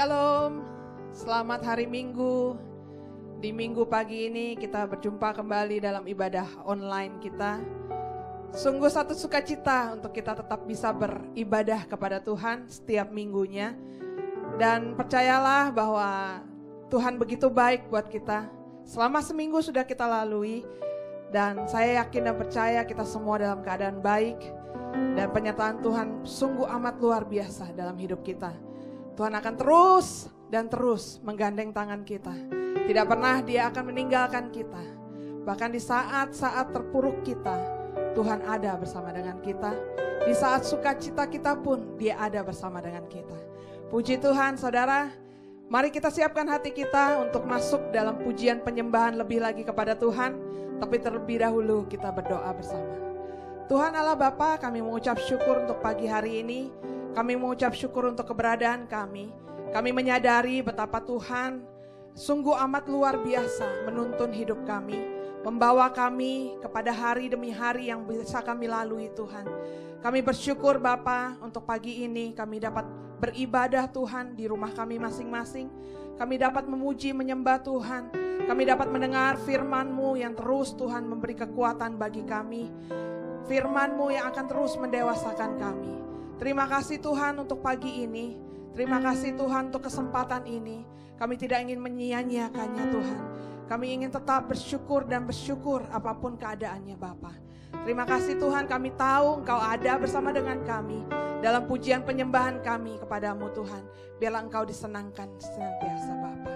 Shalom, selamat hari Minggu. Di Minggu pagi ini kita berjumpa kembali dalam ibadah online kita. Sungguh satu sukacita untuk kita tetap bisa beribadah kepada Tuhan setiap minggunya. Dan percayalah bahwa Tuhan begitu baik buat kita. Selama seminggu sudah kita lalui. Dan saya yakin dan percaya kita semua dalam keadaan baik. Dan penyertaan Tuhan sungguh amat luar biasa dalam hidup kita. Tuhan akan terus dan terus menggandeng tangan kita. Tidak pernah Dia akan meninggalkan kita. Bahkan di saat-saat terpuruk kita, Tuhan ada bersama dengan kita. Di saat sukacita kita pun Dia ada bersama dengan kita. Puji Tuhan saudara, mari kita siapkan hati kita untuk masuk dalam pujian penyembahan lebih lagi kepada Tuhan. Tapi terlebih dahulu kita berdoa bersama. Tuhan Allah Bapa, kami mengucap syukur untuk pagi hari ini. Kami mengucap syukur untuk keberadaan kami. Kami menyadari betapa Tuhan sungguh amat luar biasa menuntun hidup kami. Membawa kami kepada hari demi hari yang bisa kami lalui Tuhan. Kami bersyukur Bapa untuk pagi ini kami dapat beribadah Tuhan di rumah kami masing-masing. Kami dapat memuji menyembah Tuhan. Kami dapat mendengar firman-Mu yang terus Tuhan memberi kekuatan bagi kami. Firman-Mu yang akan terus mendewasakan kami. Terima kasih Tuhan untuk pagi ini. Terima kasih Tuhan untuk kesempatan ini. Kami tidak ingin menyia-nyiakannya Tuhan. Kami ingin tetap bersyukur dan bersyukur apapun keadaannya Bapa. Terima kasih Tuhan, kami tahu Engkau ada bersama dengan kami. Dalam pujian penyembahan kami kepadamu Tuhan. Biarlah Engkau disenangkan senantiasa Bapa.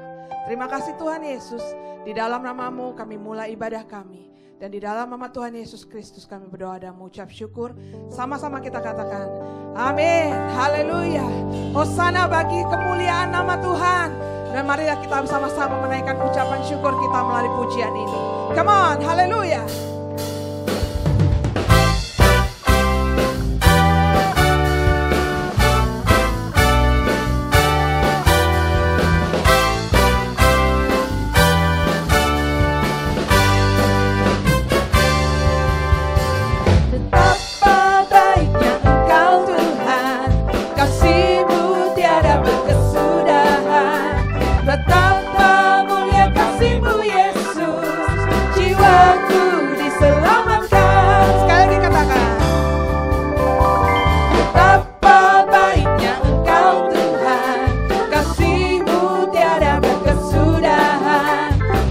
Terima kasih Tuhan Yesus. Di dalam nama-Mu kami mulai ibadah kami. Dan di dalam nama Tuhan Yesus Kristus kami berdoa dan mengucap syukur. Sama-sama kita katakan amin, haleluya. Hosana bagi kemuliaan nama Tuhan. Dan marilah kita bersama-sama menaikkan ucapan syukur kita melalui pujian ini. Come on, haleluya.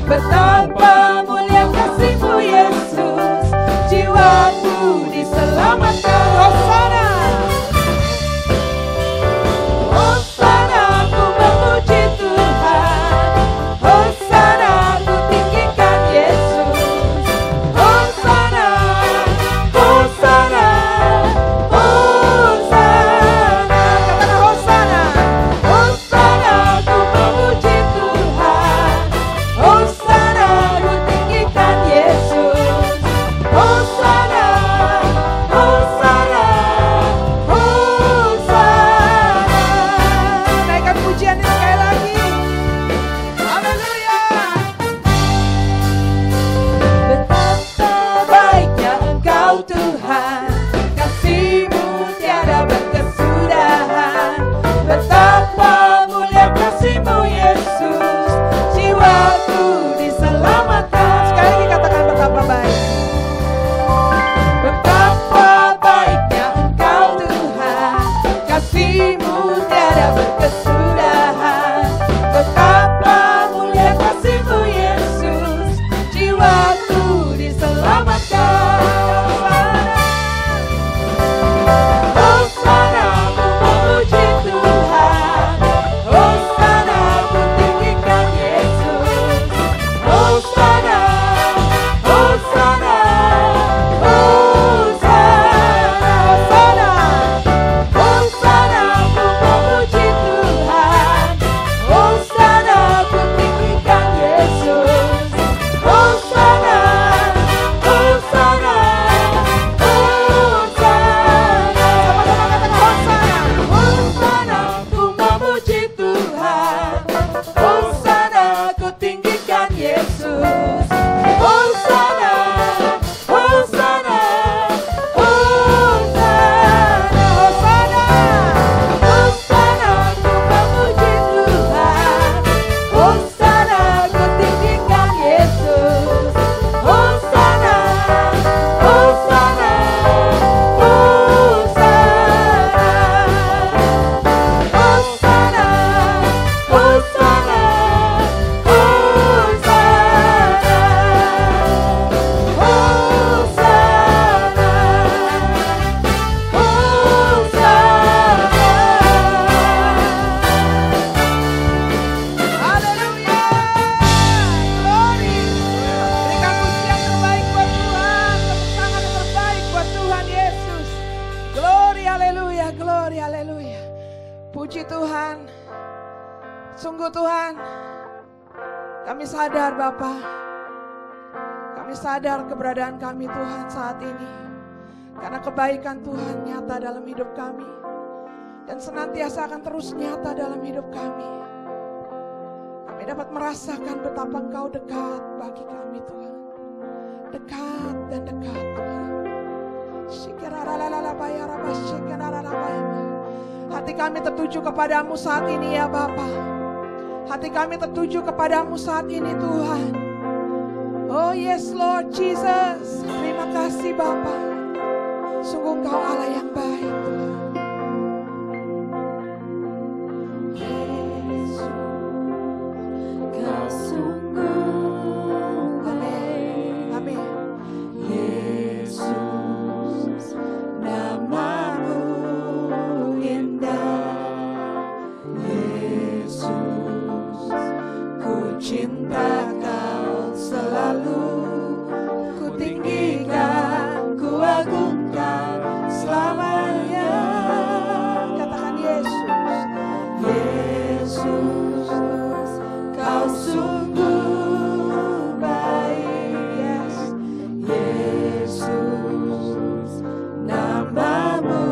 Betapa mulia kasih-Mu Yesus, jiwaku puji Tuhan. Sungguh Tuhan, kami sadar Bapa, kami sadar keberadaan kami Tuhan saat ini. Karena kebaikan Tuhan nyata dalam hidup kami. Dan senantiasa akan terus nyata dalam hidup kami. Kami dapat merasakan betapa Engkau dekat bagi kami Tuhan. Dekat dan dekat Tuhan. Hati kami tertuju kepadamu saat ini ya Bapa. Hati kami tertuju kepadamu saat ini Tuhan. Oh yes Lord Jesus. Terima kasih Bapa. Sungguh Engkau Allah yang baik Tuhan. Yesus, Kau sungguh baik. Amin. Yesus, namamu indah. Yesus, ku cinta Kau selalu. Ku tinggikan, ku agungkan selamanya. Katakan Yesus. Yesus, Kau sungguh baik. Yes. Yesus, namamu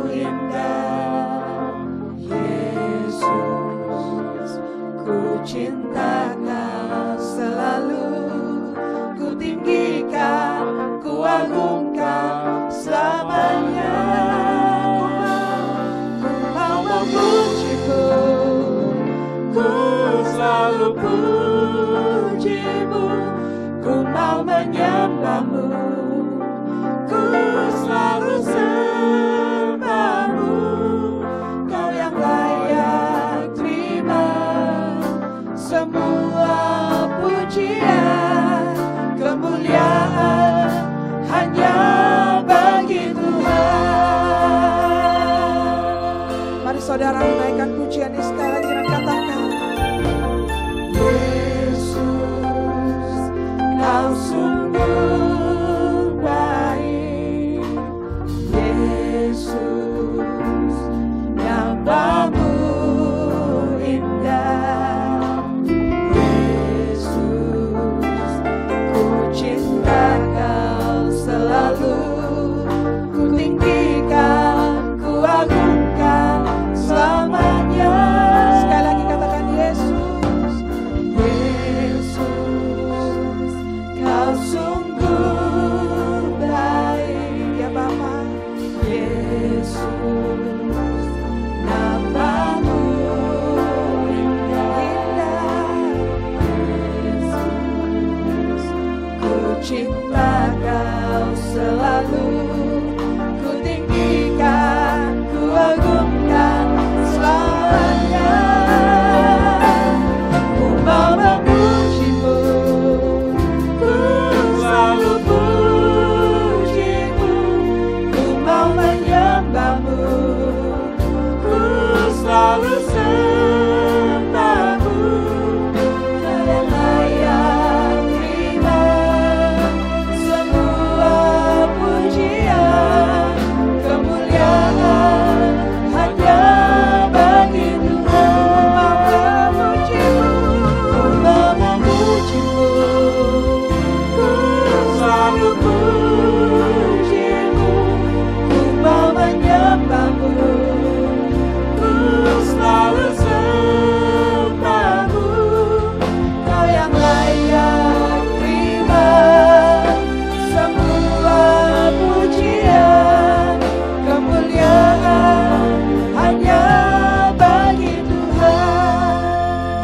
indah. Yesus, ku cinta Kau selalu. Ku tinggikan, ku agungkan selamanya. Ku mau memujimu, ku selalu pujimu. Ku mau menyembahmu, ku selalu sembahmu. Kau yang layak terima semua pujian, kemuliaan hanya bagi Tuhan. Mari saudara menaikkan pujian ini sekali lagi dan katakan. Yesus, Kau sungguh baik. Yesus, namamu indah. Yesus, ku cinta Kau selalu. Ku tinggikan, ku agungkan selamanya. Sekali lagi katakan Yesus. Yesus, Kau sungguh baik. Ya Bapa. Yesus, namamu indah. Yesus, ku cinta Kau selalu. Ku tinggikan, ku agungkan selamanya. Ku mau memujimu, ku selalu pujimu. Ku mau menyembahmu, ku selalu sembahmu. Kau yang layak terima semua pujian, kemuliaan hanya bagi Tuhan. Ku mau memujimu, ku selalu pujimu. Ku mau menyembahmu, ku selalu sembahmu. Kau yang layak terima semua pujian, kemuliaan hanya bagi Tuhan.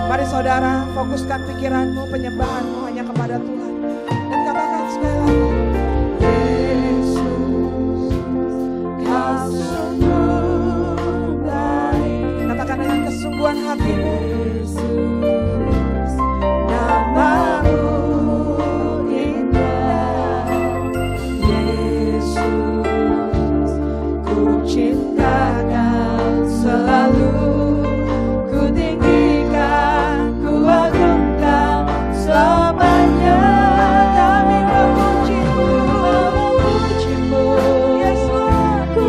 Mari saudara fokuskan pikiranmu, penyembahanmu hanya kepada Tuhan. Dan katakan sekali lagi. Yesus, Kau sungguh baik. Katakan dengan kesungguhan hatimu. Yesus, namamu indah. Yesus, ku cinta Kau selalu. Ku tinggikan, ku agungkan selamanya. Kami memujimu, memujimu. Yes, Lord. Ku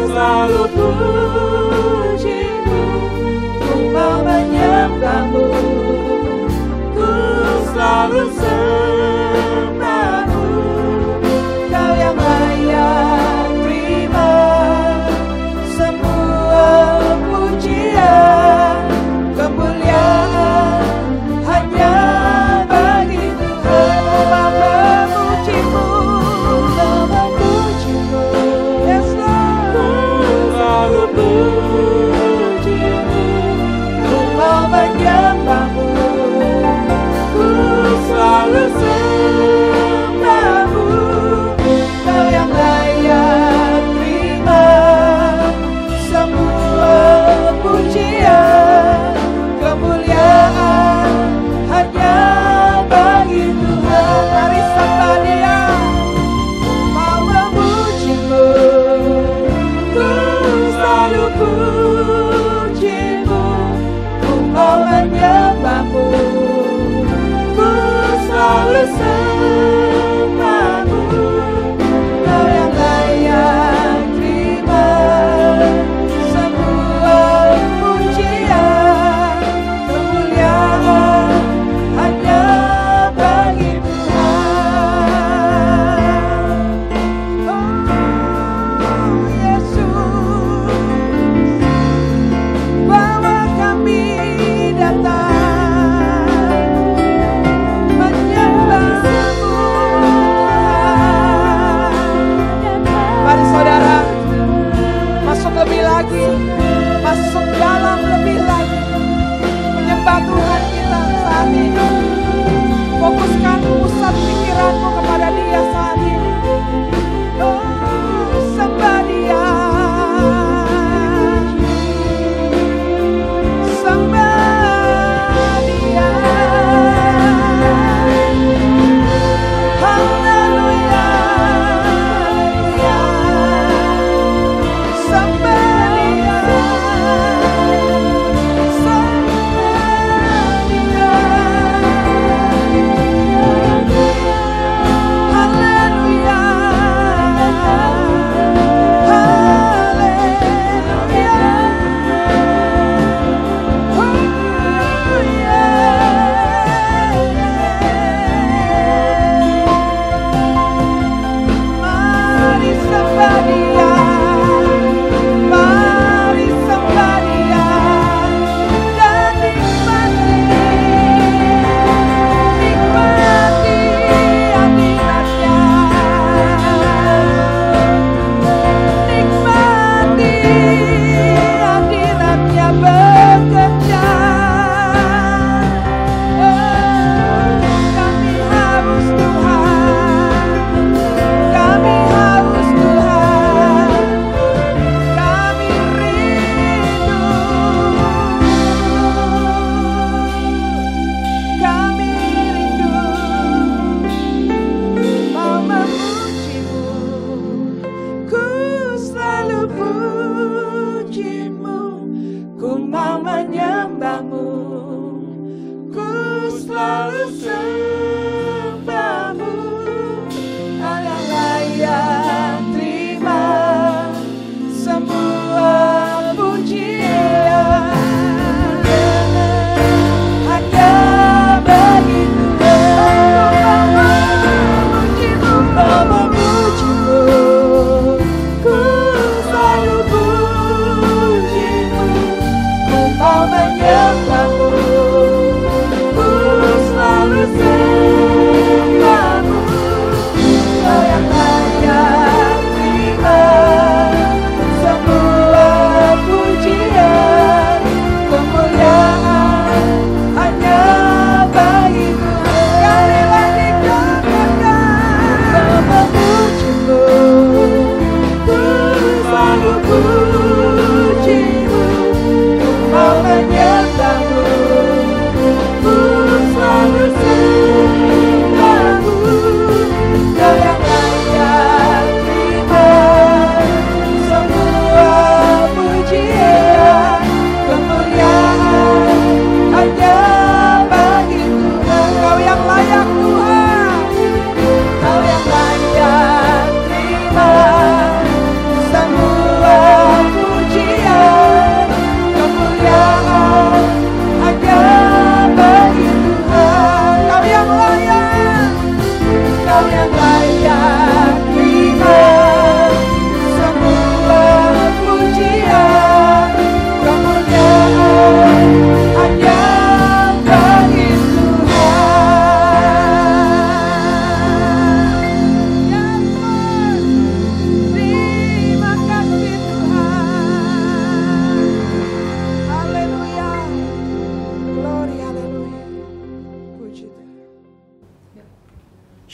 selalu puji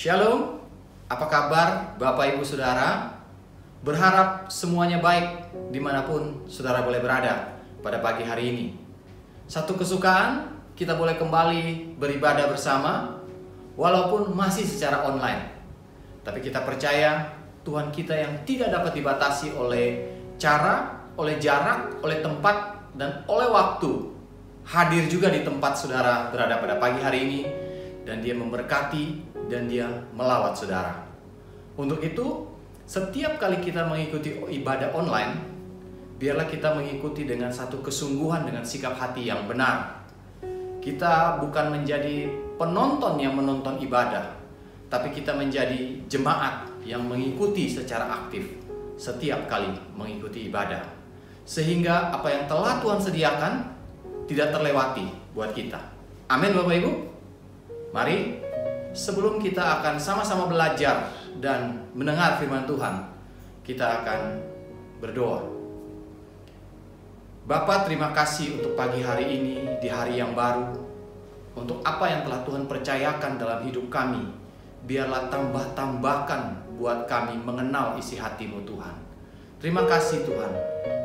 Shalom, apa kabar Bapak Ibu Saudara? Berharap semuanya baik dimanapun saudara boleh berada pada pagi hari ini. Satu kesukaan, kita boleh kembali beribadah bersama walaupun masih secara online. Tapi kita percaya Tuhan kita yang tidak dapat dibatasi oleh cara, oleh jarak, oleh tempat, dan oleh waktu hadir juga di tempat saudara berada pada pagi hari ini, dan Dia memberkati dan dia melawat saudara. Untuk itu, setiap kali kita mengikuti ibadah online, biarlah kita mengikuti dengan satu kesungguhan, dengan sikap hati yang benar. Kita bukan menjadi penonton yang menonton ibadah, tapi kita menjadi jemaat yang mengikuti secara aktif setiap kali mengikuti ibadah. Sehingga apa yang telah Tuhan sediakan tidak terlewati buat kita. Amin Bapak Ibu. Mari sebelum kita akan sama-sama belajar dan mendengar firman Tuhan, kita akan berdoa. Bapa, terima kasih untuk pagi hari ini, di hari yang baru, untuk apa yang telah Tuhan percayakan dalam hidup kami. Biarlah tambahkan buat kami mengenal isi hati-Mu Tuhan. Terima kasih Tuhan,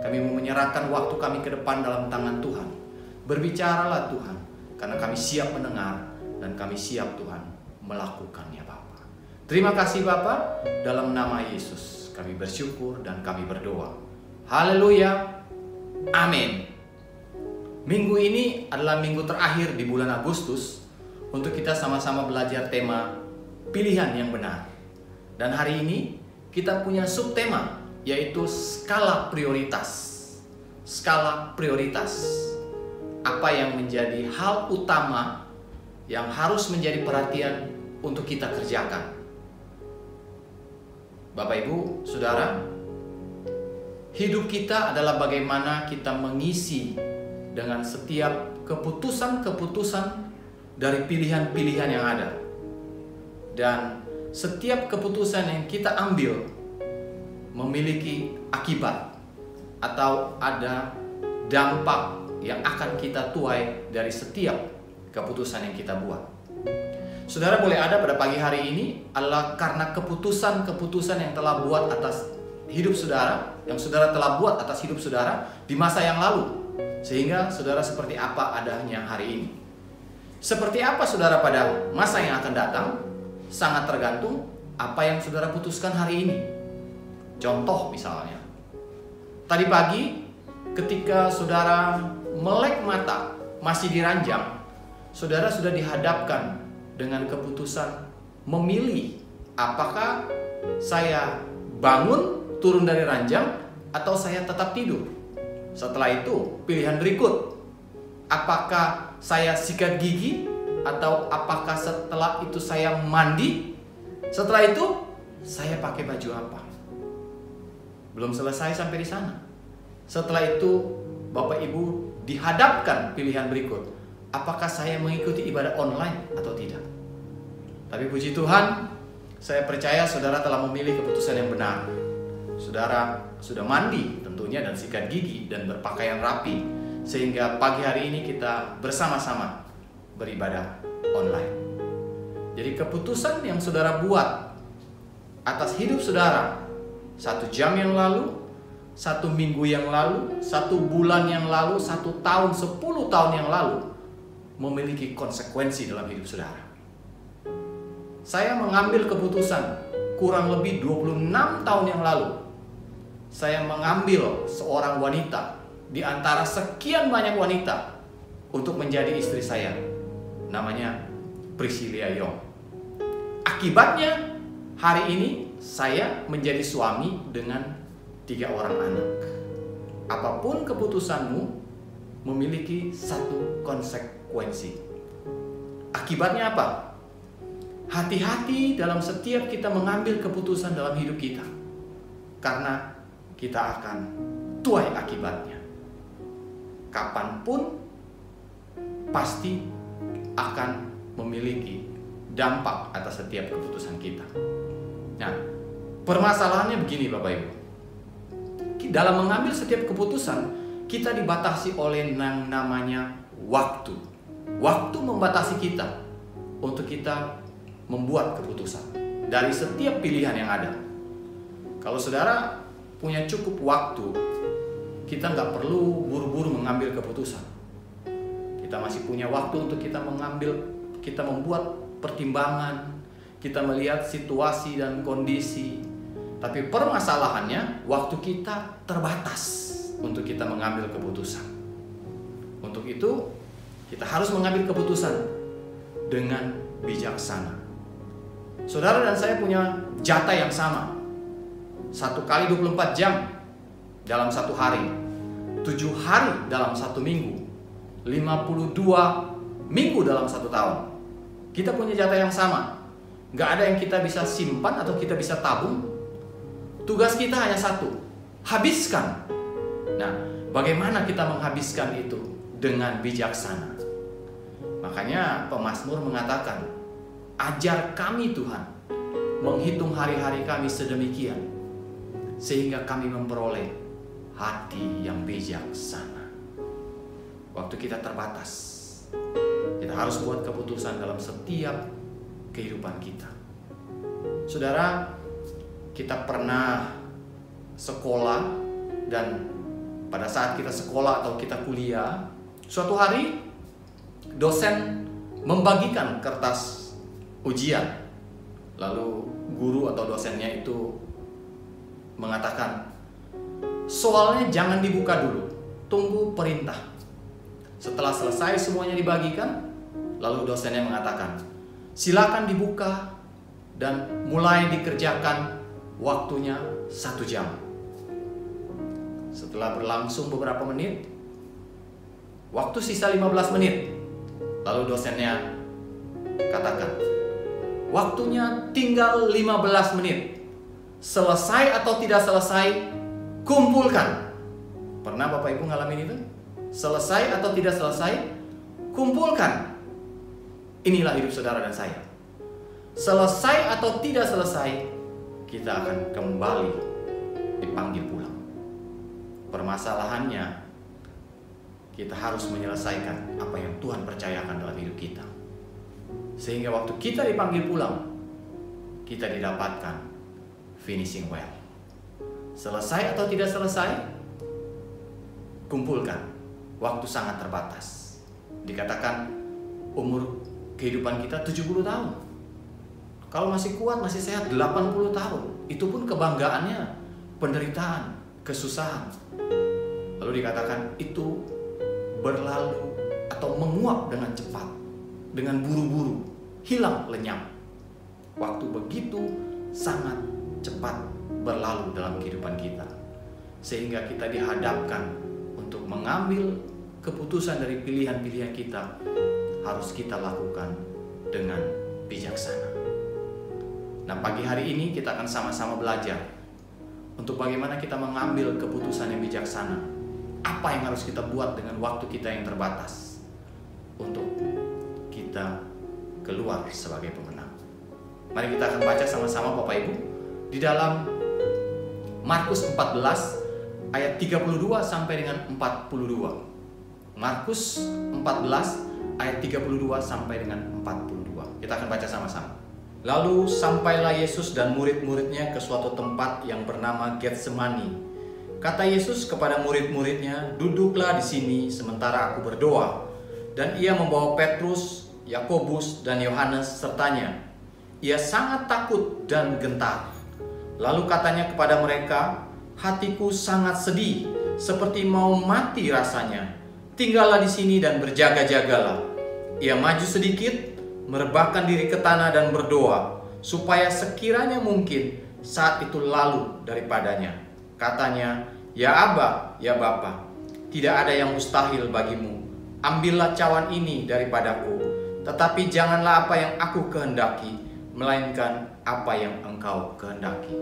kami mau menyerahkan waktu kami ke depan dalam tangan Tuhan. Berbicaralah Tuhan, karena kami siap mendengar dan kami siap Tuhan melakukannya Bapa. Terima kasih Bapa, dalam nama Yesus kami bersyukur dan kami berdoa. Haleluya, amin. Minggu ini adalah minggu terakhir di bulan Agustus untuk kita sama-sama belajar tema pilihan yang benar. Dan hari ini kita punya subtema, yaitu skala prioritas. Skala prioritas. Apa yang menjadi hal utama yang harus menjadi perhatian untuk kita kerjakan. Bapak Ibu, Saudara, hidup kita adalah bagaimana kita mengisi dengan setiap keputusan-keputusan dari pilihan-pilihan yang ada. Dan setiap keputusan yang kita ambil memiliki akibat atau ada dampak yang akan kita tuai dari setiap keputusan yang kita buat. Saudara boleh ada pada pagi hari ini adalah karena keputusan-keputusan yang telah buat atas hidup saudara, yang saudara telah buat atas hidup saudara di masa yang lalu, sehingga saudara seperti apa adanya hari ini. Seperti apa saudara pada masa yang akan datang sangat tergantung apa yang saudara putuskan hari ini. Contoh misalnya, tadi pagi ketika saudara melek mata masih diranjang, saudara sudah dihadapkan dengan keputusan memilih apakah saya bangun turun dari ranjang atau saya tetap tidur. Setelah itu pilihan berikut, apakah saya sikat gigi atau apakah setelah itu saya mandi? Setelah itu saya pakai baju apa? Belum selesai sampai di sana. Setelah itu Bapak Ibu dihadapkan pilihan berikut, apakah saya mengikuti ibadah online atau tidak? Tapi puji Tuhan, saya percaya saudara telah memilih keputusan yang benar. Saudara sudah mandi tentunya dan sikat gigi dan berpakaian rapi, sehingga pagi hari ini kita bersama-sama beribadah online. Jadi keputusan yang saudara buat atas hidup saudara 1 jam yang lalu, 1 minggu yang lalu, 1 bulan yang lalu, 1 tahun, 10 tahun yang lalu memiliki konsekuensi dalam hidup saudara. Saya mengambil keputusan kurang lebih 26 tahun yang lalu. Saya mengambil seorang wanita di antara sekian banyak wanita untuk menjadi istri saya. Namanya Priscilia Yong. Akibatnya hari ini saya menjadi suami dengan 3 orang anak. Apapun keputusanmu memiliki satu konsekuensi. Akibatnya apa? Hati-hati dalam setiap kita mengambil keputusan dalam hidup kita, karena kita akan tuai akibatnya. Kapanpun pasti akan memiliki dampak atas setiap keputusan kita. Nah, permasalahannya begini Bapak Ibu. Dalam mengambil setiap keputusan, kita dibatasi oleh yang namanya waktu. Waktu membatasi kita untuk kita membuat keputusan dari setiap pilihan yang ada. Kalau saudara punya cukup waktu, kita nggak perlu buru-buru mengambil keputusan. Kita masih punya waktu untuk kita membuat pertimbangan, kita melihat situasi dan kondisi. Tapi permasalahannya, waktu kita terbatas untuk kita mengambil keputusan. Untuk itu, kita harus mengambil keputusan dengan bijaksana. Saudara dan saya punya jatah yang sama. 1 kali 24 jam dalam 1 hari, 7 hari dalam 1 minggu, 52 minggu dalam 1 tahun. Kita punya jatah yang sama. Gak ada yang kita bisa simpan atau kita bisa tabung. Tugas kita hanya satu, habiskan. Nah, bagaimana kita menghabiskan itu? Dengan bijaksana. Makanya pemazmur mengatakan, ajar kami Tuhan menghitung hari-hari kami sedemikian, sehingga kami memperoleh hati yang bijaksana. Waktu kita terbatas, kita harus buat keputusan dalam setiap kehidupan kita. Saudara, kita pernah sekolah, dan pada saat kita sekolah atau kita kuliah, suatu hari dosen membagikan kertas ujian. Lalu guru atau dosennya itu mengatakan, soalnya jangan dibuka dulu, tunggu perintah. Setelah selesai semuanya dibagikan, lalu dosennya mengatakan, silakan dibuka dan mulai dikerjakan, waktunya 1 jam. Setelah berlangsung beberapa menit, waktu sisa 15 menit, lalu dosennya katakan, waktunya tinggal 15 menit. Selesai atau tidak selesai, kumpulkan. Pernah Bapak Ibu ngalamin itu? Selesai atau tidak selesai, kumpulkan. Inilah hidup saudara dan saya. Selesai atau tidak selesai, kita akan kembali dipanggil pulang. Permasalahannya, kita harus menyelesaikan apa yang Tuhan percayakan dalam hidup kita, sehingga waktu kita dipanggil pulang, kita didapatkan finishing well. Selesai atau tidak selesai, kumpulkan. Waktu sangat terbatas. Dikatakan umur kehidupan kita 70 tahun. Kalau masih kuat, masih sehat, 80 tahun. Itu pun kebanggaannya penderitaan, kesusahan. Lalu dikatakan itu berlalu atau menguap dengan cepat, dengan buru-buru, hilang lenyap. Waktu begitu sangat cepat berlalu dalam kehidupan kita, sehingga kita dihadapkan untuk mengambil keputusan dari pilihan-pilihan kita, harus kita lakukan dengan bijaksana. Nah, pagi hari ini kita akan sama-sama belajar untuk bagaimana kita mengambil keputusan yang bijaksana. Apa yang harus kita buat dengan waktu kita yang terbatas untuk kita keluar sebagai pemenang. Mari kita akan baca sama-sama Bapak Ibu di dalam Markus 14 ayat 32 sampai dengan 42. Markus 14 ayat 32 sampai dengan 42. Kita akan baca sama-sama. Lalu sampailah Yesus dan murid-muridnya ke suatu tempat yang bernama Getsemani. Kata Yesus kepada murid-muridnya, duduklah di sini sementara aku berdoa. Dan ia membawa Petrus, Yakobus, dan Yohanes sertanya. Ia sangat takut dan gentar. Lalu katanya kepada mereka, hatiku sangat sedih, seperti mau mati rasanya. Tinggallah di sini dan berjaga-jagalah. Ia maju sedikit, merebahkan diri ke tanah dan berdoa, supaya sekiranya mungkin saat itu lalu daripadanya. Katanya, ya Aba, ya Bapa, tidak ada yang mustahil bagimu. Ambillah cawan ini daripadaku, tetapi janganlah apa yang aku kehendaki, melainkan apa yang engkau kehendaki.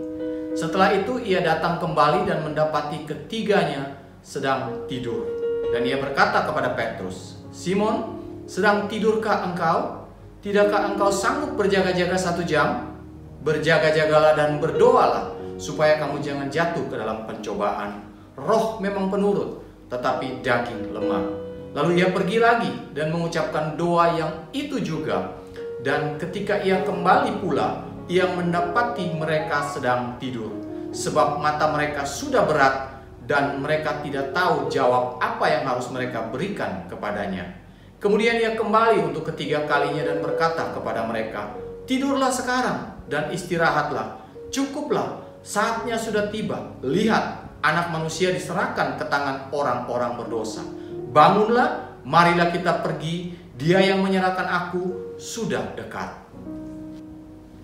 Setelah itu ia datang kembali dan mendapati ketiganya sedang tidur. Dan ia berkata kepada Petrus, Simon, sedang tidurkah engkau? Tidakkah engkau sanggup berjaga-jaga 1 jam? Berjaga-jagalah dan berdoalah, supaya kamu jangan jatuh ke dalam pencobaan. Roh memang penurut, tetapi daging lemah. Lalu ia pergi lagi dan mengucapkan doa yang itu juga. Dan ketika ia kembali pula, ia mendapati mereka sedang tidur, sebab mata mereka sudah berat dan mereka tidak tahu jawab apa yang harus mereka berikan kepadanya. Kemudian ia kembali untuk ketiga kalinya dan berkata kepada mereka, tidurlah sekarang dan istirahatlah. Cukuplah, saatnya sudah tiba. Lihat, Anak Manusia diserahkan ke tangan orang-orang berdosa. Bangunlah, marilah kita pergi. Dia yang menyerahkan aku sudah dekat.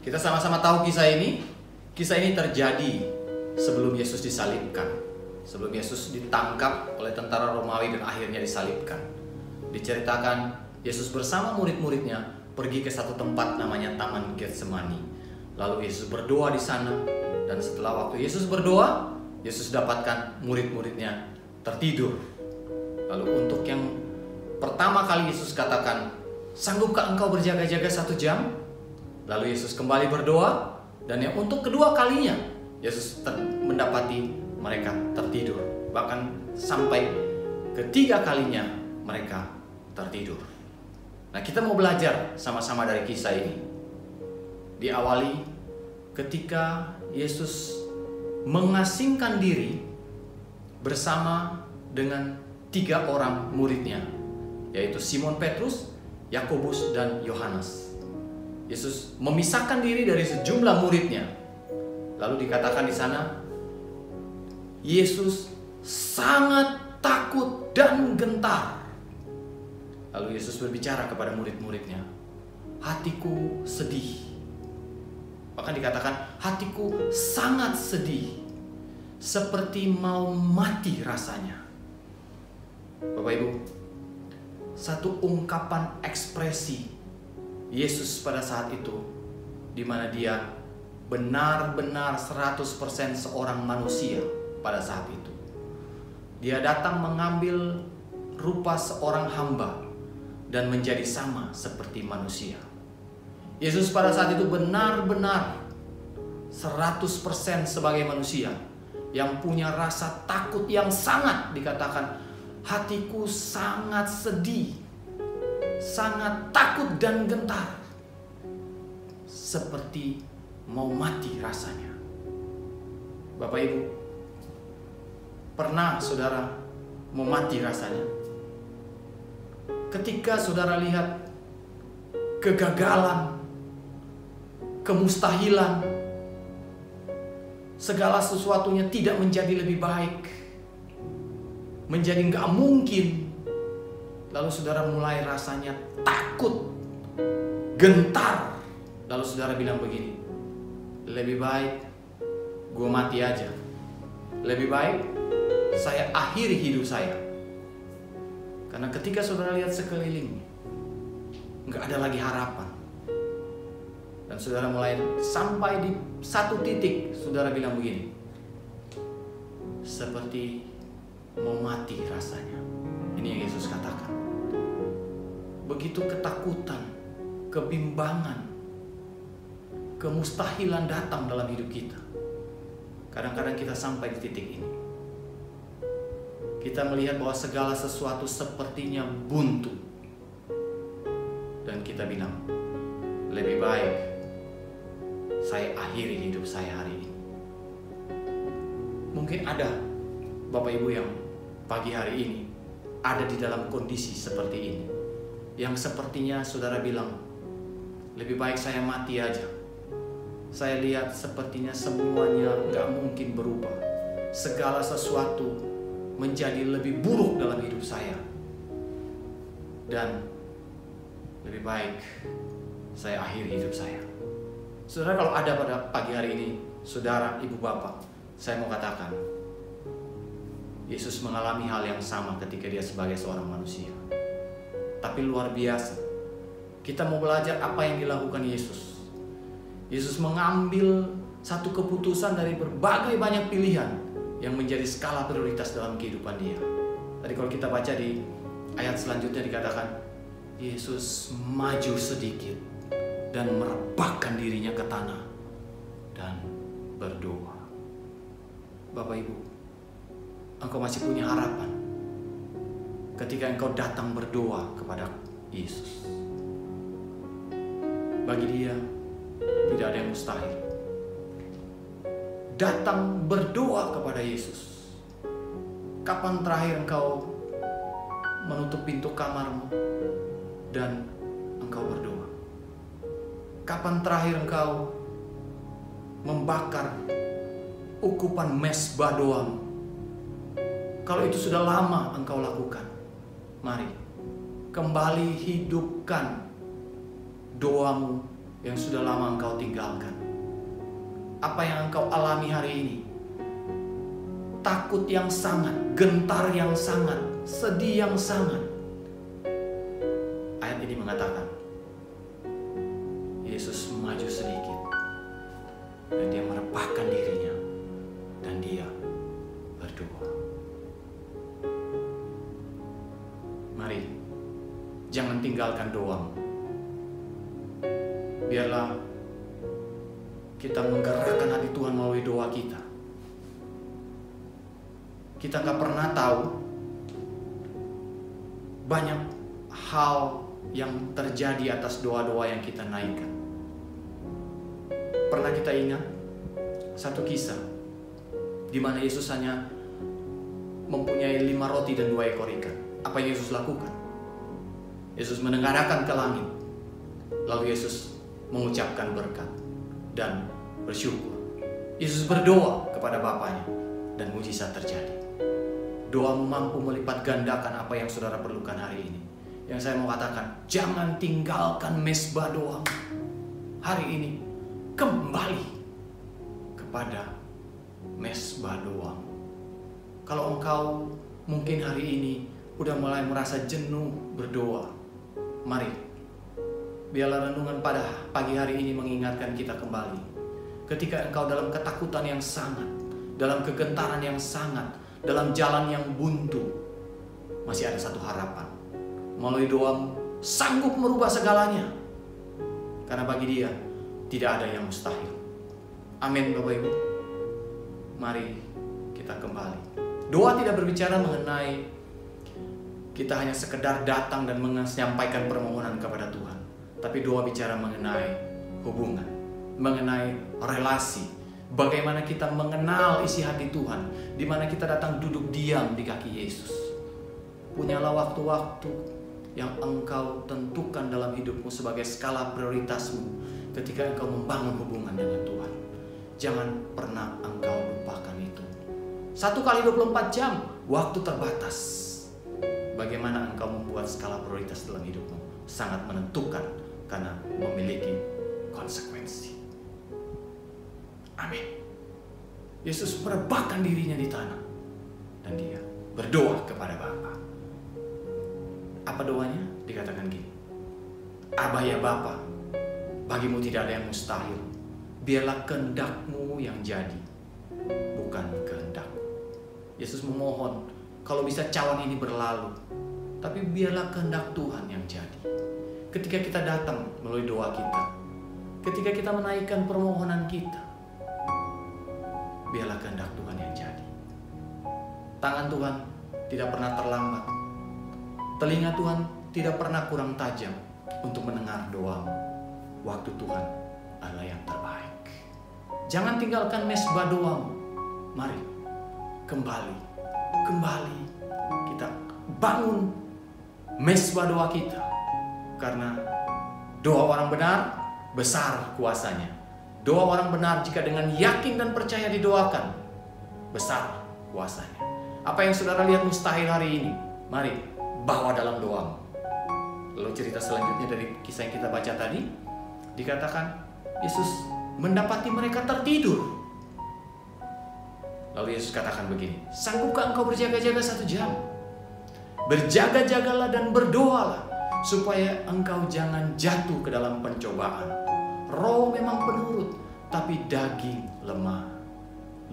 Kita sama-sama tahu kisah ini. Kisah ini terjadi sebelum Yesus disalibkan. Sebelum Yesus ditangkap oleh tentara Romawi dan akhirnya disalibkan. Diceritakan Yesus bersama murid-muridnya pergi ke satu tempat namanya Taman Getsemani. Lalu Yesus berdoa di sana. Dan setelah waktu Yesus berdoa, Yesus dapatkan murid-muridnya tertidur. Lalu untuk yang pertama kali Yesus katakan, "Sanggupkah engkau berjaga-jaga 1 jam?" Lalu Yesus kembali berdoa, dan yang untuk kedua kalinya Yesus mendapati mereka tertidur. Bahkan sampai ketiga kalinya mereka tertidur. Nah, kita mau belajar sama-sama dari kisah ini. Diawali ketika Yesus mengasingkan diri bersama dengan 3 orang muridnya, yaitu Simon Petrus, Yakobus, dan Yohanes. Yesus memisahkan diri dari sejumlah muridnya. Lalu dikatakan di sana, Yesus sangat takut dan gentar. Lalu Yesus berbicara kepada murid-muridnya, "Hatiku sedih." Bahkan dikatakan, "Hatiku sangat sedih, seperti mau mati rasanya." Bapak Ibu, satu ungkapan ekspresi Yesus pada saat itu, di mana dia benar-benar 100% seorang manusia pada saat itu. Dia datang mengambil rupa seorang hamba dan menjadi sama seperti manusia. Yesus pada saat itu benar-benar 100% sebagai manusia yang punya rasa takut yang sangat. Dikatakan, "Hatiku sangat sedih, sangat takut dan gentar, seperti mau mati rasanya." Bapak Ibu, pernah saudara mau mati rasanya? Ketika saudara lihat kegagalan, kemustahilan, segala sesuatunya tidak menjadi lebih baik, menjadi nggak mungkin, lalu saudara mulai rasanya takut, gentar. Lalu saudara bilang begini, "Lebih baik gue mati aja. Lebih baik saya akhiri hidup saya." Karena ketika saudara lihat sekeliling, nggak ada lagi harapan. Dan saudara mulai sampai di satu titik, saudara bilang begini, "Seperti mau mati rasanya." Ini yang Yesus katakan. Begitu ketakutan, kebimbangan, kemustahilan datang dalam hidup kita. Kadang-kadang kita sampai di titik ini. Kita melihat bahwa segala sesuatu sepertinya buntu. Dan kita bilang, "Lebih baik saya akhiri hidup saya hari ini." Mungkin ada Bapak Ibu yang pagi hari ini ada di dalam kondisi seperti ini, yang sepertinya saudara bilang, "Lebih baik saya mati aja. Saya lihat sepertinya semuanya gak mungkin berubah. Segala sesuatu menjadi lebih buruk dalam hidup saya. Dan lebih baik saya akhiri hidup saya." Saudara, kalau ada pada pagi hari ini, saudara, ibu, bapak, saya mau katakan, Yesus mengalami hal yang sama ketika dia sebagai seorang manusia. Tapi luar biasa, kita mau belajar apa yang dilakukan Yesus. Yesus mengambil satu keputusan dari berbagai banyak pilihan yang menjadi skala prioritas dalam kehidupan dia. Tadi kalau kita baca di ayat selanjutnya dikatakan, Yesus maju sedikit dan merebahkan dirinya ke tanah dan berdoa. Bapak Ibu, engkau masih punya harapan ketika engkau datang berdoa kepada Yesus. Bagi dia tidak ada yang mustahil. Datang berdoa kepada Yesus. Kapan terakhir engkau menutup pintu kamarmu dan engkau berdoa? Kapan terakhir engkau membakar ukupan mesbah doamu? Kalau itu sudah lama engkau lakukan, mari kembali hidupkan doamu yang sudah lama engkau tinggalkan? Apa yang engkau alami hari ini? Takut yang sangat, gentar yang sangat, sedih yang sangat. Ayat ini mengatakan, Yesus maju sedikit dan dia merepahkan dirinya dan dia berdoa. Mari, jangan tinggalkan doamu. Biarlah kita menggerakkan hati Tuhan melalui doa kita. Kita gak pernah tahu banyak hal yang terjadi atas doa-doa yang kita naikkan. Pernah kita ingat satu kisah di mana Yesus hanya mempunyai 5 roti dan 2 ekor ikan. Apa yang Yesus lakukan? Yesus menengadahkan ke langit. Lalu Yesus mengucapkan berkat dan bersyukur. Yesus berdoa kepada Bapanya dan mujizat terjadi. Doamu mampu melipat gandakan apa yang saudara perlukan hari ini. Yang saya mau katakan, jangan tinggalkan mesbah doamu. Hari ini kembali kepada mesbah doamu. Kalau engkau mungkin hari ini udah mulai merasa jenuh berdoa, mari biarlah renungan pada pagi hari ini mengingatkan kita kembali. Ketika engkau dalam ketakutan yang sangat, dalam kegentaran yang sangat, dalam jalan yang buntu, masih ada satu harapan. Melalui doamu sanggup merubah segalanya. Karena bagi Dia tidak ada yang mustahil. Amin Bapak Ibu. Mari kita kembali. Doa tidak berbicara mengenai kita hanya sekedar datang dan menyampaikan permohonan kepada Tuhan. Tapi doa bicara mengenai hubungan, mengenai relasi. Bagaimana kita mengenal isi hati Tuhan, di mana kita datang duduk diam di kaki Yesus. Punyalah waktu-waktu yang engkau tentukan dalam hidupmu sebagai skala prioritasmu ketika engkau membangun hubungan dengan Tuhan. Jangan pernah engkau lupakan itu. 1 kali 24 jam, waktu terbatas. Bagaimana engkau membuat skala prioritas dalam hidupmu sangat menentukan karena memiliki konsekuensi. Amin. Yesus merebahkan dirinya di tanah dan dia berdoa kepada Bapa. Apa doanya? Dikatakan gini, Abah ya Bapa, bagimu tidak ada yang mustahil. Biarlah kehendak-Mu yang jadi, bukan kehendak-Ku. Yesus memohon, kalau bisa cawan ini berlalu, tapi biarlah kehendak Tuhan yang jadi. Ketika kita datang melalui doa kita, ketika kita menaikkan permohonan kita, biarlah kehendak Tuhan yang jadi. Tangan Tuhan tidak pernah terlambat. Telinga Tuhan tidak pernah kurang tajam untuk mendengar doamu. Waktu Tuhan adalah yang terbaik. Jangan tinggalkan mesbah doamu. Mari kembali kita bangun mesbah doa kita. Karena doa orang benar besar kuasanya. Doa orang benar jika dengan yakin dan percaya didoakan, besar kuasanya. Apa yang saudara lihat mustahil hari ini, mari bawa dalam doamu. Lalu cerita selanjutnya dari kisah yang kita baca tadi, dikatakan Yesus mendapati mereka tertidur. Lalu Yesus katakan begini, sanggupkah engkau berjaga-jaga 1 jam? Berjaga-jagalah dan berdoalah, supaya engkau jangan jatuh ke dalam pencobaan. Roh memang penurut, tapi daging lemah.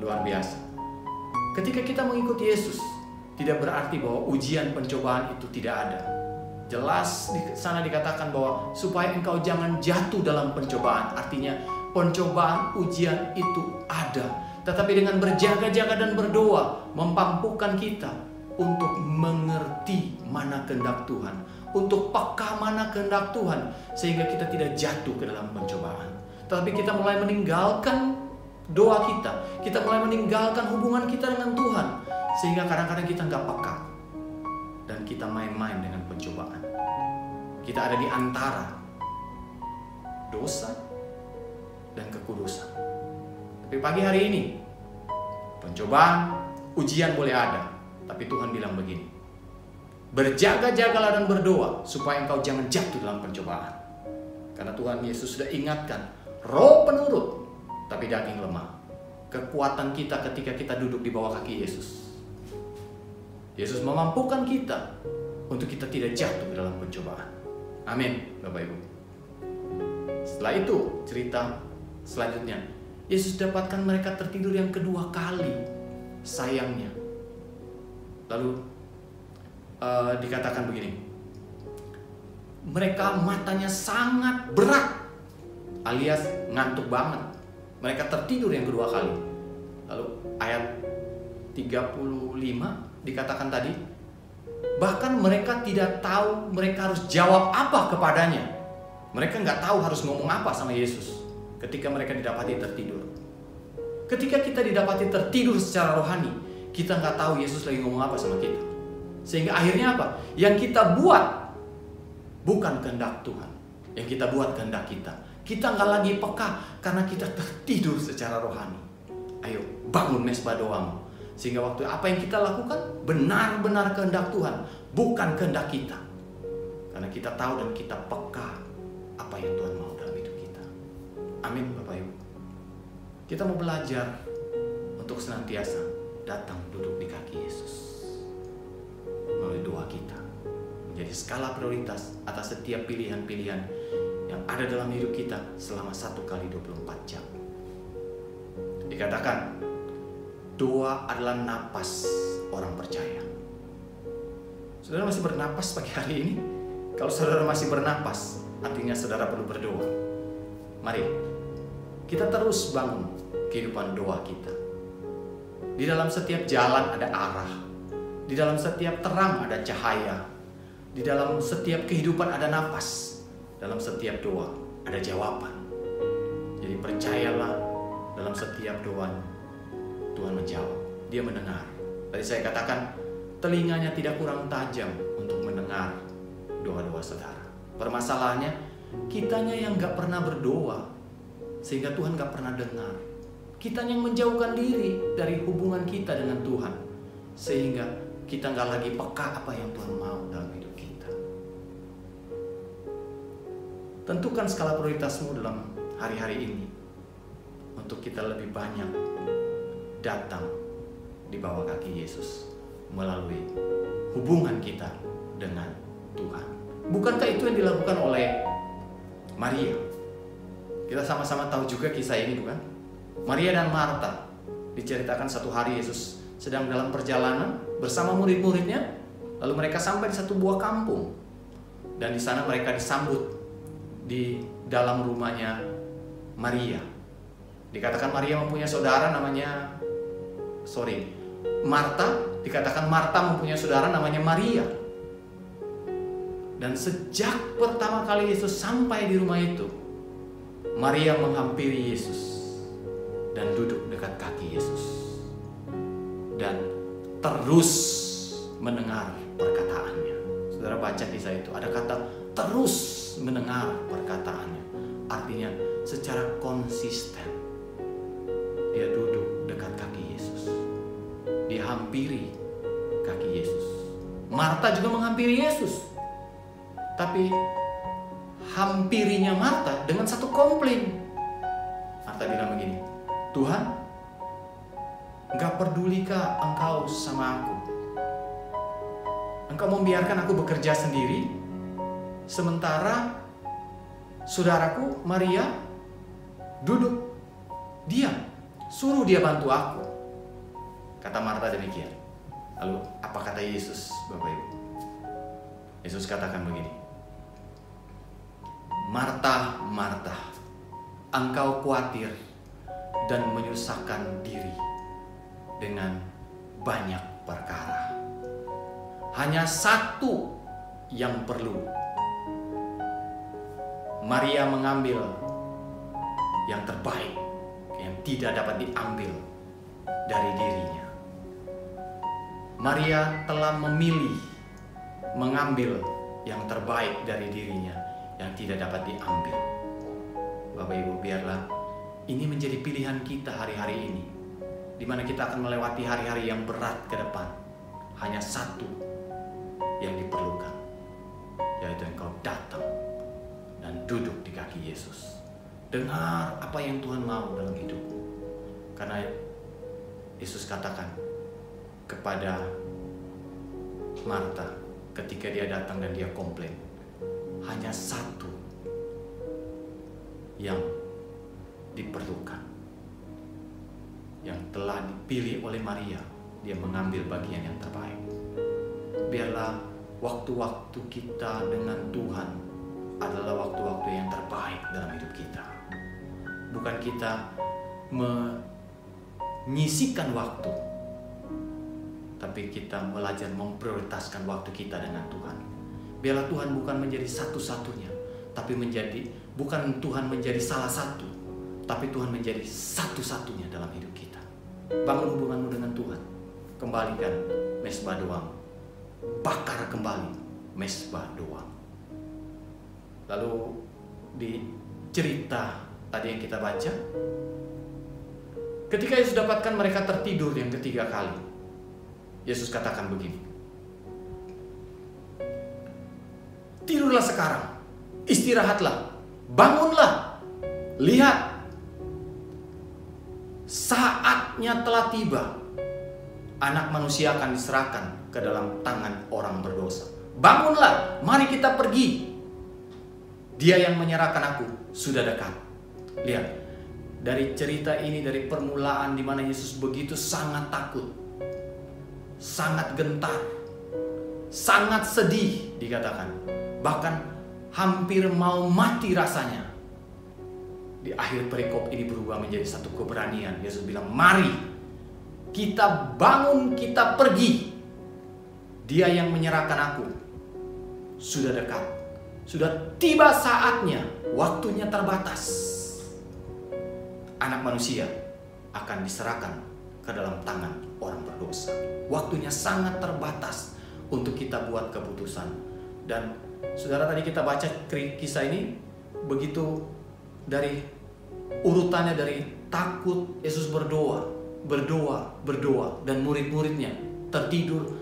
Luar biasa. Ketika kita mengikuti Yesus, tidak berarti bahwa ujian pencobaan itu tidak ada. Jelas di sana dikatakan bahwa supaya engkau jangan jatuh dalam pencobaan. Artinya pencobaan, ujian itu ada. Tetapi dengan berjaga-jaga dan berdoa, memampukan kita untuk mengerti mana kehendak Tuhan, untuk peka mana kehendak Tuhan, sehingga kita tidak jatuh ke dalam pencobaan. Tetapi kita mulai meninggalkan doa kita mulai meninggalkan hubungan kita dengan Tuhan, sehingga kadang-kadang kita nggak peka dan kita main-main dengan pencobaan. Kita ada di antara dosa dan kekudusan. Tapi pagi hari ini pencobaan, ujian boleh ada, tapi Tuhan bilang begini, berjaga-jagalah dan berdoa supaya engkau jangan jatuh dalam pencobaan. Karena Tuhan Yesus sudah ingatkan, roh penurut, tapi daging lemah. Kekuatan kita ketika kita duduk di bawah kaki Yesus. Yesus memampukan kita untuk kita tidak jatuh ke dalam pencobaan. Amin, Bapak Ibu. Setelah itu, cerita selanjutnya, Yesus dapatkan mereka tertidur yang kedua kali. Sayangnya. Lalu dikatakan begini, mereka matanya sangat berat, alias ngantuk banget. Mereka tertidur yang kedua kali. Lalu ayat 35 dikatakan tadi, bahkan mereka tidak tahu mereka harus jawab apa kepadanya. Mereka nggak tahu harus ngomong apa sama Yesus ketika mereka didapati tertidur. Ketika kita didapati tertidur secara rohani, kita nggak tahu Yesus lagi ngomong apa sama kita. Sehingga akhirnya apa? Yang kita buat bukan kehendak Tuhan, yang kita buat kehendak kita. Kita nggak lagi peka karena kita tertidur secara rohani. Ayo bangun mesbah doamu, sehingga waktu apa yang kita lakukan benar-benar kehendak Tuhan, bukan kehendak kita. Karena kita tahu dan kita peka apa yang Tuhan mau dalam hidup kita. Amin, Bapak Ibu. Kita mau belajar untuk senantiasa datang duduk di kaki Yesus melalui doa kita, menjadi skala prioritas atas setiap pilihan-pilihan yang ada dalam hidup kita selama 1 kali 24 jam. Dikatakan doa adalah napas orang percaya. Saudara masih bernapas pagi hari ini? Kalau saudara masih bernapas, artinya saudara perlu berdoa. Mari kita terus bangun kehidupan doa kita. Di dalam setiap jalan ada arah. Di dalam setiap terang ada cahaya. Di dalam setiap kehidupan ada napas. Dalam setiap doa ada jawaban. Jadi percayalah, dalam setiap doa Tuhan menjawab. Dia mendengar. Tadi saya katakan, telinganya tidak kurang tajam untuk mendengar doa-doa saudara. Permasalahannya, kitanya yang gak pernah berdoa, sehingga Tuhan gak pernah dengar. Kitanya yang menjauhkan diri dari hubungan kita dengan Tuhan, sehingga kita gak lagi peka apa yang Tuhan mau dalam hidup kita. Tentukan skala prioritasmu dalam hari-hari ini, untuk kita lebih banyak datang di bawah kaki Yesus melalui hubungan kita dengan Tuhan. Bukankah itu yang dilakukan oleh Maria? Kita sama-sama tahu juga kisah ini, bukan? Maria dan Marta, diceritakan satu hari Yesus sedang dalam perjalanan bersama murid-muridnya, lalu mereka sampai di satu buah kampung, dan di sana mereka disambut di dalam rumahnya Maria. Dikatakan Maria mempunyai saudara namanya Marta. Dikatakan Marta mempunyai saudara namanya Maria. Dan sejak pertama kali Yesus sampai di rumah itu, Maria menghampiri Yesus dan duduk dekat kaki Yesus dan terus mendengar perkataannya. Saudara baca kisah itu, ada kata terus mendengar perkataannya. Artinya secara konsisten dia duduk dekat kaki Yesus. Dia hampiri kaki Yesus. Marta juga menghampiri Yesus. Tapi hampirinya Marta dengan satu komplain. Marta bilang begini, Tuhan, gak pedulikah engkau sama aku? Engkau membiarkan aku bekerja sendiri, sementara saudaraku Maria duduk diam, suruh dia bantu aku. Kata Marta demikian. Lalu apa kata Yesus, Bapak Ibu? Yesus katakan begini, Marta, Marta, engkau khawatir dan menyusahkan diri dengan banyak perkara. Hanya satu yang perlu. Maria mengambil yang terbaik, yang tidak dapat diambil dari dirinya. Maria telah memilih mengambil yang terbaik dari dirinya, yang tidak dapat diambil. Bapak Ibu, biarlah ini menjadi pilihan kita hari-hari ini, di mana kita akan melewati hari-hari yang berat ke depan. Hanya satu yang diperlukan, yaitu engkau datang dan duduk di kaki Yesus. Dengar apa yang Tuhan mau dalam hidupmu. Karena Yesus katakan kepada Marta ketika dia datang dan dia komplain, hanya satu yang diperlukan, yang telah dipilih oleh Maria. Dia mengambil bagian yang terbaik. Biarlah waktu-waktu kita dengan Tuhan adalah waktu-waktu yang terbaik dalam hidup kita. Bukan kita menyisihkan waktu, tapi kita belajar memprioritaskan waktu kita dengan Tuhan. Biarlah Tuhan bukan menjadi satu-satunya, tapi bukan Tuhan menjadi salah satu, tapi Tuhan menjadi satu-satunya dalam hidup kita. Bangun hubunganmu dengan Tuhan. Kembalikan mesbah doang. Bakar kembali mesbah doang. Lalu di cerita tadi yang kita baca, ketika Yesus dapatkan mereka tertidur yang ketiga kali, Yesus katakan begini, tidurlah sekarang, istirahatlah, bangunlah, lihat, saatnya telah tiba. Anak manusia akan diserahkan ke dalam tangan orang berdosa. Bangunlah, mari kita pergi. Dia yang menyerahkan aku sudah dekat. Lihat, dari cerita ini, dari permulaan di mana Yesus begitu sangat takut, sangat gentar, sangat sedih dikatakan. Bahkan hampir mau mati rasanya. Di akhir perikop ini berubah menjadi satu keberanian. Yesus bilang, mari kita bangun, kita pergi. Dia yang menyerahkan aku sudah dekat. Sudah tiba saatnya, waktunya terbatas. Anak manusia akan diserahkan ke dalam tangan orang berdosa. Waktunya sangat terbatas untuk kita buat keputusan. Dan saudara, tadi kita baca kisah ini begitu dari urutannya, dari takut Yesus berdoa, dan murid-muridnya tertidur,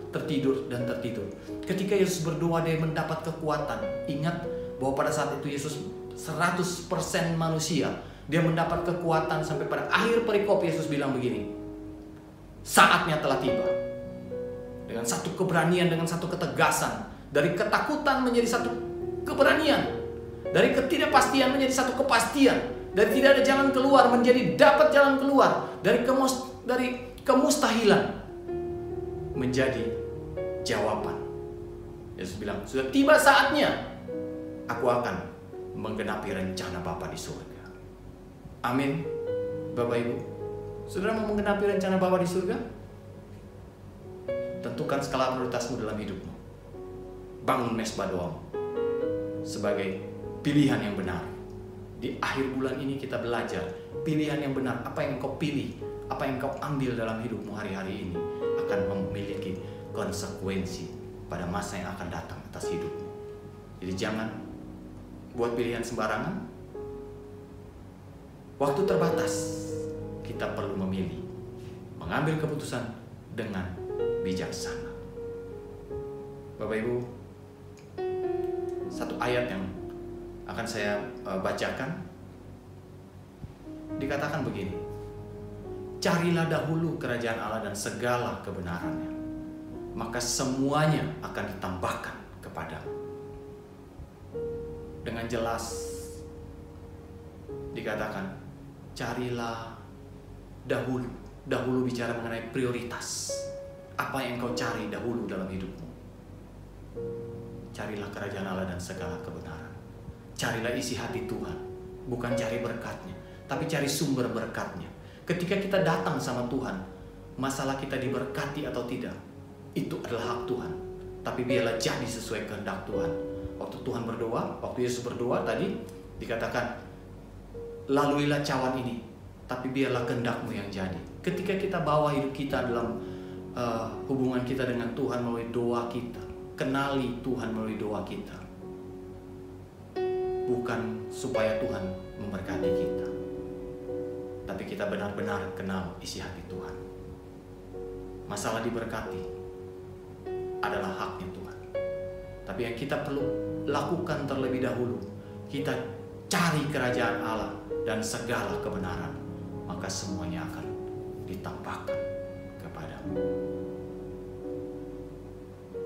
dan tertidur. Ketika Yesus berdoa, dia mendapat kekuatan. Ingat bahwa pada saat itu Yesus 100% manusia. Dia mendapat kekuatan sampai pada akhir perikop Yesus bilang begini, saatnya telah tiba. Dengan satu keberanian, dengan satu ketegasan. Dari ketakutan menjadi satu keberanian. Dari ketidakpastian menjadi satu kepastian. Dari tidak ada jalan keluar menjadi dapat jalan keluar. Dari kemustahilan menjadi jawaban. Yesus bilang, sudah tiba saatnya aku akan menggenapi rencana Bapa di surga. Amin. Bapak Ibu, saudara mau menggenapi rencana Bapa di surga? Tentukan skala prioritasmu dalam hidupmu. Bangun mesbah doang sebagai pilihan yang benar. Di akhir bulan ini kita belajar pilihan yang benar. Apa yang kau pilih, apa yang kau ambil dalam hidupmu hari-hari ini akan memiliki konsekuensi pada masa yang akan datang atas hidupmu. Jadi jangan buat pilihan sembarangan. Waktu terbatas, kita perlu memilih, mengambil keputusan dengan bijaksana. Bapak Ibu, satu ayat yang akan saya bacakan, dikatakan begini, carilah dahulu kerajaan Allah dan segala kebenarannya, maka semuanya akan ditambahkan kepadamu. Dengan jelas dikatakan, carilah dahulu. Dahulu bicara mengenai prioritas. Apa yang kau cari dahulu dalam hidupmu? Carilah kerajaan Allah dan segala kebenaran. Carilah isi hati Tuhan. Bukan cari berkatnya, tapi cari sumber berkatnya. Ketika kita datang sama Tuhan, masalah kita diberkati atau tidak, itu adalah hak Tuhan. Tapi biarlah jadi sesuai kehendak Tuhan. Waktu Tuhan berdoa, waktu Yesus berdoa tadi, dikatakan, laluilah cawan ini, tapi biarlah kehendak-Mu yang jadi. Ketika kita bawa hidup kita dalam hubungan kita dengan Tuhan melalui doa kita, kenali Tuhan melalui doa kita, bukan supaya Tuhan memberkati kita, tapi kita benar-benar kenal isi hati Tuhan. Masalah diberkati adalah haknya Tuhan, tapi yang kita perlu lakukan terlebih dahulu, kita cari kerajaan Allah dan segala kebenaran, maka semuanya akan ditambahkan kepadamu.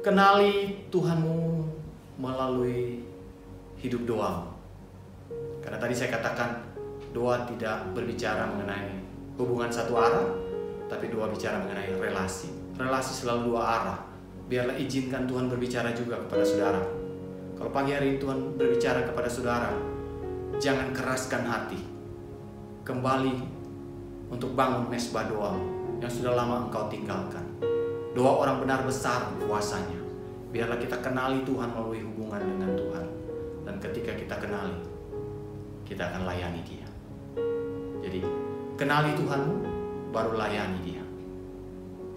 Kenali Tuhanmu melalui hidup doamu. Karena tadi saya katakan doa tidak berbicara mengenai hubungan satu arah, tapi doa bicara mengenai relasi. Relasi selalu dua arah. Biarlah izinkan Tuhan berbicara juga kepada saudara. Kalau pagi hari ini Tuhan berbicara kepada saudara, jangan keraskan hati. Kembali untuk bangun mesbah doa yang sudah lama engkau tinggalkan. Doa orang benar besar kuasanya. Biarlah kita kenali Tuhan melalui hubungan dengan Tuhan. Dan ketika kita kenali, kita akan layani Dia. Jadi, kenali Tuhanmu, baru layani Dia.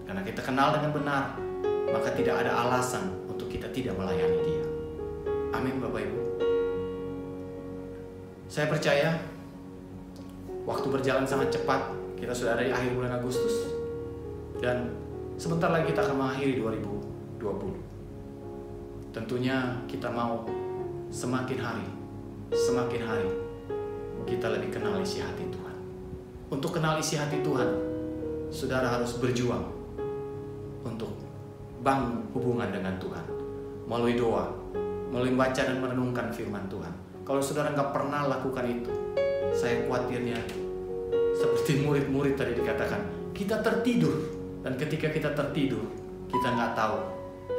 Karena kita kenal dengan benar, maka tidak ada alasan untuk kita tidak melayani Dia. Amin Bapak Ibu. Saya percaya waktu berjalan sangat cepat. Kita sudah ada di akhir bulan Agustus. Dan sebentar lagi kita akan mengakhiri 2020. Tentunya kita mau semakin hari kita lebih kenal isi hati Tuhan. Untuk kenal isi hati Tuhan, saudara harus berjuang untuk bangun hubungan dengan Tuhan melalui doa, melalui baca dan merenungkan firman Tuhan. Kalau saudara nggak pernah lakukan itu, saya khawatirnya seperti murid-murid tadi dikatakan, kita tertidur. Dan ketika kita tertidur, kita nggak tahu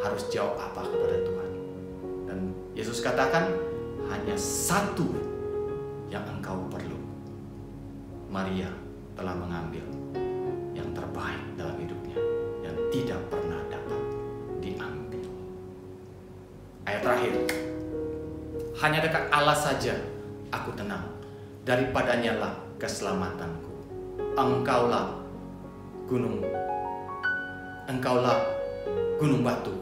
harus jawab apa kepada Tuhan. Dan Yesus katakan, hanya satu yang engkau perlu. Maria telah mengambil yang terbaik dalam hidupnya yang tidak pernah dapat diambil. Ayat terakhir, hanya dekat Allah saja aku tenang, daripadanya lah keselamatanku. Engkaulah gunung batu.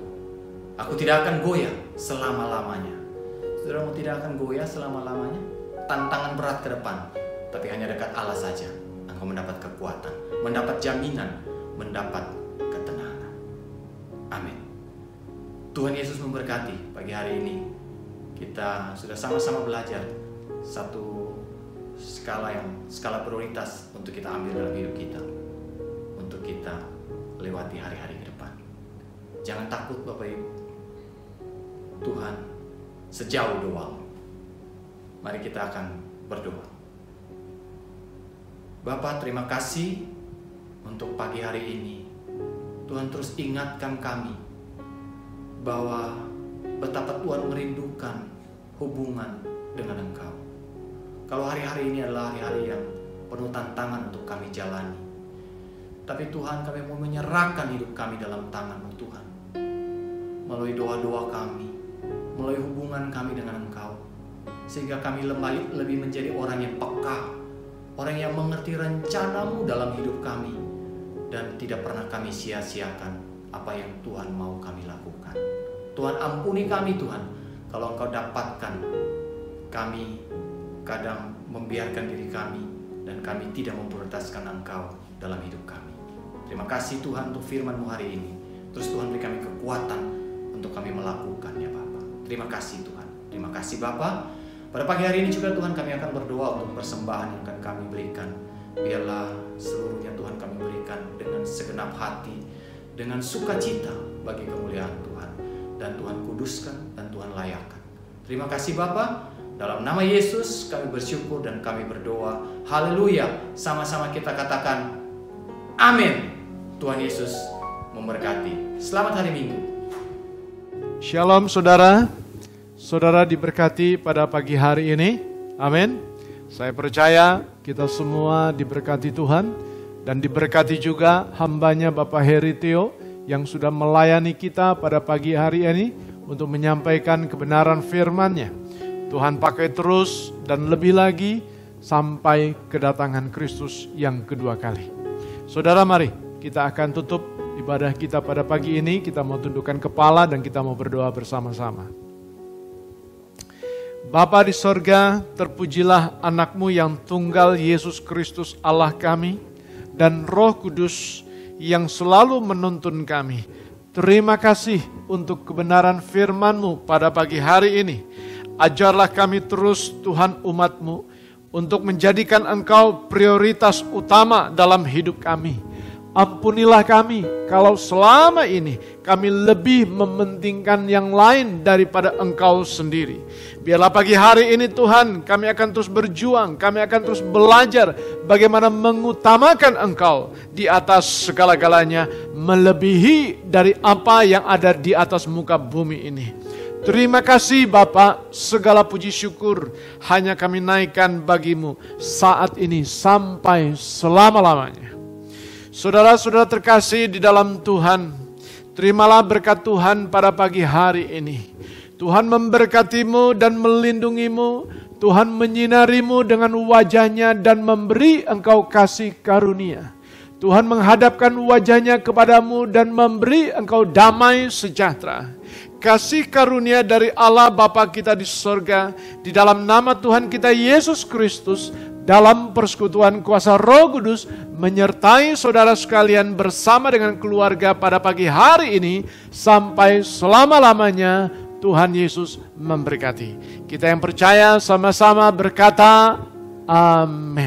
Aku tidak akan goyah selama-lamanya. Saudaramu tidak akan goyah selama-lamanya. Tantangan berat ke depan, tapi hanya dekat Allah saja engkau mendapat kekuatan, mendapat jaminan, mendapat ketenangan. Amin. Tuhan Yesus memberkati pagi hari ini. Kita sudah sama-sama belajar satu skala prioritas untuk kita ambil dalam hidup kita, untuk kita lewati hari-hari ke depan. Jangan takut Bapak Ibu. Tuhan sejauh doamu. Mari kita akan berdoa. Bapa, terima kasih untuk pagi hari ini. Tuhan terus ingatkan kami bahwa betapa Tuhan merindukan hubungan dengan Engkau. Kalau hari-hari ini adalah hari-hari yang penuh tantangan untuk kami jalani, tapi Tuhan, kami mau menyerahkan hidup kami dalam tangan-Mu Tuhan. Melalui doa-doa kami, melalui hubungan kami dengan Engkau, sehingga kami lebih menjadi orang yang peka, orang yang mengerti rencana-Mu dalam hidup kami, dan tidak pernah kami sia-siakan apa yang Tuhan mau kami lakukan. Tuhan, ampuni kami Tuhan, kalau Engkau dapatkan kami kadang membiarkan diri kami, dan kami tidak memprioritaskan Engkau dalam hidup kami. Terima kasih Tuhan untuk firman-Mu hari ini. Terus Tuhan beri kami kekuatan untuk kami melakukannya Bapa. Terima kasih Tuhan. Terima kasih Bapa. Pada pagi hari ini juga Tuhan kami akan berdoa untuk persembahan yang akan kami berikan. Biarlah seluruhnya Tuhan kami berikan dengan segenap hati, dengan sukacita bagi kemuliaan Tuhan. Dan Tuhan kuduskan dan Tuhan layakkan. Terima kasih Bapa. Dalam nama Yesus kami bersyukur dan kami berdoa. Haleluya. Sama-sama kita katakan amin. Tuhan Yesus memberkati. Selamat hari Minggu. Shalom saudara. Saudara diberkati pada pagi hari ini. Amin. Saya percaya kita semua diberkati Tuhan. Dan diberkati juga hambanya Bapak Heri Theo yang sudah melayani kita pada pagi hari ini untuk menyampaikan kebenaran firman-Nya. Tuhan pakai terus dan lebih lagi sampai kedatangan Kristus yang kedua kali. Saudara, mari kita akan tutup ibadah kita pada pagi ini. Kita mau tundukkan kepala dan kita mau berdoa bersama-sama. Bapa di sorga, terpujilah anak-Mu yang tunggal, Yesus Kristus Allah kami, dan Roh Kudus yang selalu menuntun kami. Terima kasih untuk kebenaran firman-Mu pada pagi hari ini. Ajarlah kami terus Tuhan umat-Mu untuk menjadikan Engkau prioritas utama dalam hidup kami. Ampunilah kami kalau selama ini kami lebih mementingkan yang lain daripada Engkau sendiri. Biarlah pagi hari ini Tuhan kami akan terus berjuang, kami akan terus belajar bagaimana mengutamakan Engkau di atas segala-galanya, melebihi dari apa yang ada di atas muka bumi ini. Terima kasih Bapa, segala puji syukur hanya kami naikkan bagi-Mu saat ini sampai selama-lamanya. Saudara-saudara terkasih di dalam Tuhan, terimalah berkat Tuhan pada pagi hari ini. Tuhan memberkati-Mu dan melindungi-Mu, Tuhan menyinari-Mu dengan wajah-Nya dan memberi Engkau kasih karunia. Tuhan menghadapkan wajah-Nya kepadamu dan memberi Engkau damai sejahtera. Kasih karunia dari Allah Bapa kita di sorga, di dalam nama Tuhan kita Yesus Kristus, dalam persekutuan kuasa Roh Kudus, menyertai saudara sekalian bersama dengan keluarga pada pagi hari ini, sampai selama-lamanya. Tuhan Yesus memberkati. Kita yang percaya sama-sama berkata, amin.